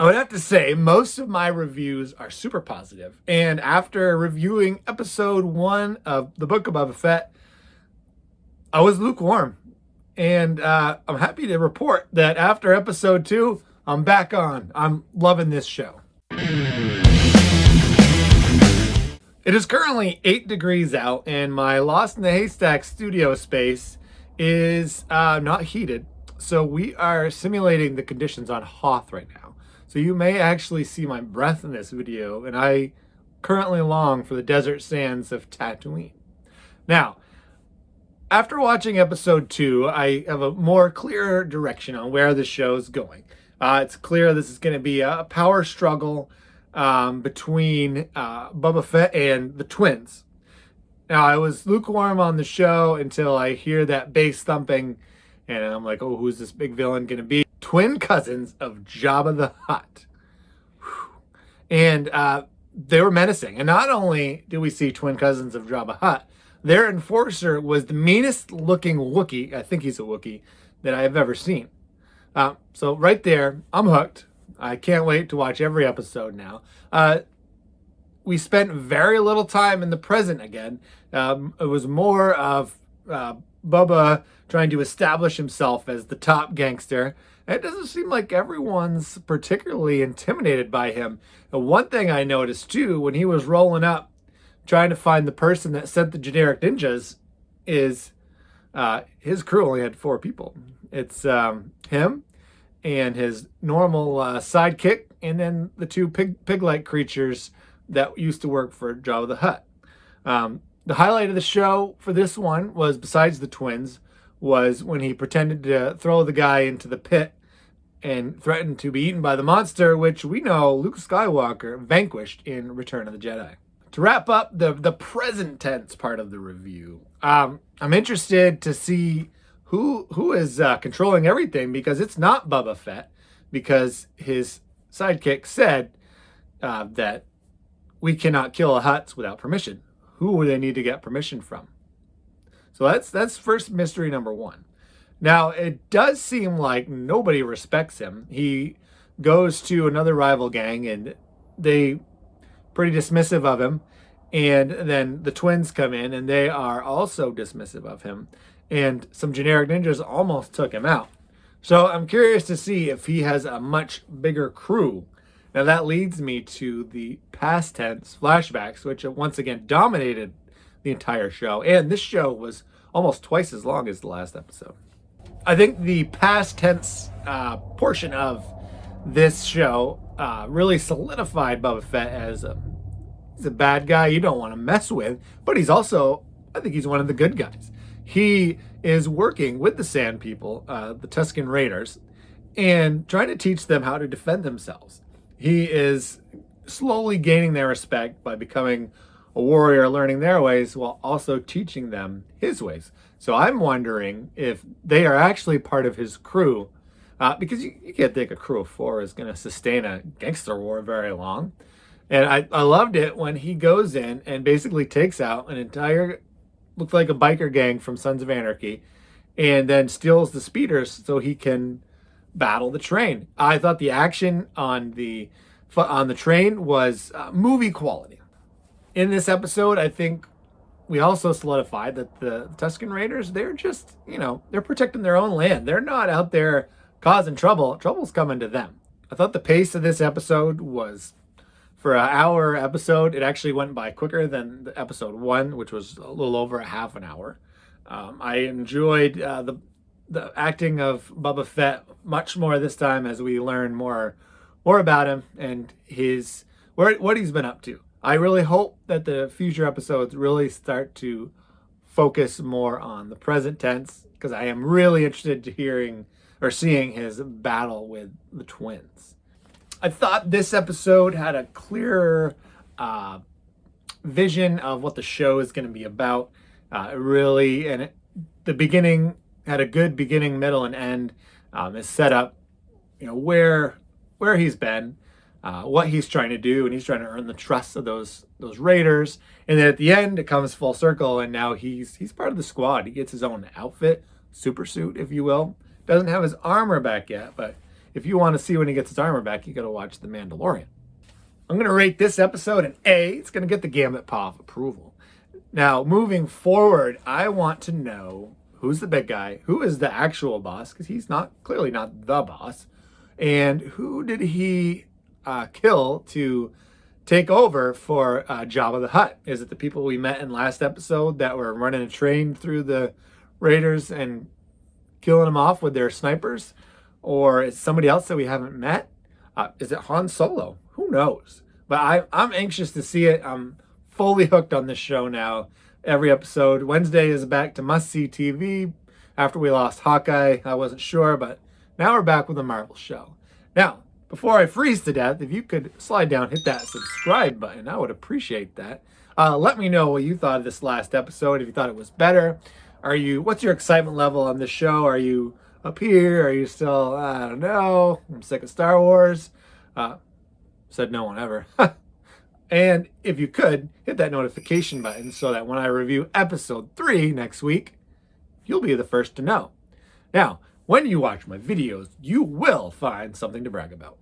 I would have to say most of my reviews are super positive. And after reviewing episode 1 of the Book of Boba Fett, I was lukewarm. And I'm happy to report that after episode 2, I'm back on. I'm loving this show. It is currently 8 degrees out, and my Lost in the Haystack studio space is not heated. So we are simulating the conditions on Hoth right now. So you may actually see my breath in this video, and I currently long for the desert sands of Tatooine. Now, after watching episode 2, I have a more clear direction on where the show is going. It's clear this is going to be a power struggle between Boba Fett and the twins. Now, I was lukewarm on the show until I hear that bass thumping, and I'm like, oh, who's this big villain going to be? Twin cousins of Jabba the Hutt. And they were menacing. And not only do we see twin cousins of Jabba the Hutt, their enforcer was the meanest looking Wookiee, I think he's a Wookiee, that I have ever seen. So right there, I'm hooked. I can't wait to watch every episode now. We spent very little time in the present again. It was more of Bubba trying to establish himself as the top gangster. It doesn't seem like everyone's particularly intimidated by him. And one thing I noticed too, when he was rolling up, trying to find the person that sent the generic ninjas, is his crew only had 4 people. It's him and his normal sidekick, and then the 2 pig-like creatures that used to work for Jabba the Hutt. The highlight of the show for this one was, besides the twins, was when he pretended to throw the guy into the pit and threatened to be eaten by the monster, which we know Luke Skywalker vanquished in Return of the Jedi. To wrap up the present tense part of the review, I'm interested to see who is controlling everything, because it's not Boba Fett, because his sidekick said that we cannot kill a Hutts without permission. Who would they need to get permission from? So that's first mystery number 1. Now, it does seem like nobody respects him. He goes to another rival gang, and they pretty dismissive of him. And then the twins come in, and they are also dismissive of him. And some generic ninjas almost took him out. So I'm curious to see if he has a much bigger crew. Now, that leads me to the past tense flashbacks, which once again dominated the entire show. And this show was almost twice as long as the last episode. I think the past tense portion of this show really solidified Boba Fett as he's a bad guy you don't want to mess with, but he's also, I think he's one of the good guys. He is working with the Sand People, the Tusken Raiders, and trying to teach them how to defend themselves. He is slowly gaining their respect by becoming a warrior, learning their ways, while also teaching them his ways. So I'm wondering if they are actually part of his crew, because you can't think a crew of 4 is going to sustain a gangster war very long. And I loved it when he goes in and basically takes out an entire, looked like a biker gang from Sons of Anarchy, and then steals the speeders so he can battle the train. I thought the action on the train was movie quality. In this episode, I think we also solidified that the Tusken Raiders, they're just, they're protecting their own land. They're not out there causing trouble. Trouble's coming to them. I thought the pace of this episode was, for an hour episode, it actually went by quicker than the episode 1, which was a little over a half an hour. I enjoyed the acting of Boba Fett much more this time, as we learn more about him and what he's been up to. I really hope that the future episodes really start to focus more on the present tense, because I am really interested to hearing or seeing his battle with the twins. I thought this episode had a clearer vision of what the show is going to be about. The beginning had a good beginning, middle, and end. It's set up, where he's been, what he's trying to do, and he's trying to earn the trust of those raiders. And then at the end, it comes full circle, and now he's part of the squad. He gets his own outfit, super suit, if you will. Doesn't have his armor back yet, but if you want to see when he gets his armor back, you got to watch The Mandalorian. I'm going to rate this episode an A. It's going to get the Gambit Paw of approval. Now, moving forward, I want to know who's the big guy, who is the actual boss, because he's clearly not the boss, and who did he kill to take over for Jabba the Hutt? Is it the people we met in last episode that were running a train through the Raiders and killing them off with their snipers? Or is it somebody else that we haven't met? Is it Han Solo? Who knows? But I'm anxious to see it. I'm fully hooked on this show now. Every episode. Wednesday is back to must-see TV. After we lost Hawkeye, I wasn't sure, but now we're back with a Marvel show. Now, before I freeze to death, if you could slide down, hit that subscribe button, I would appreciate that. Let me know what you thought of this last episode, if you thought it was better. What's your excitement level on this show? Are you up here? Are you still, I don't know, I'm sick of Star Wars? Said no one ever. And if you could, hit that notification button so that when I review episode 3 next week, you'll be the first to know. Now, when you watch my videos, you will find something to brag about.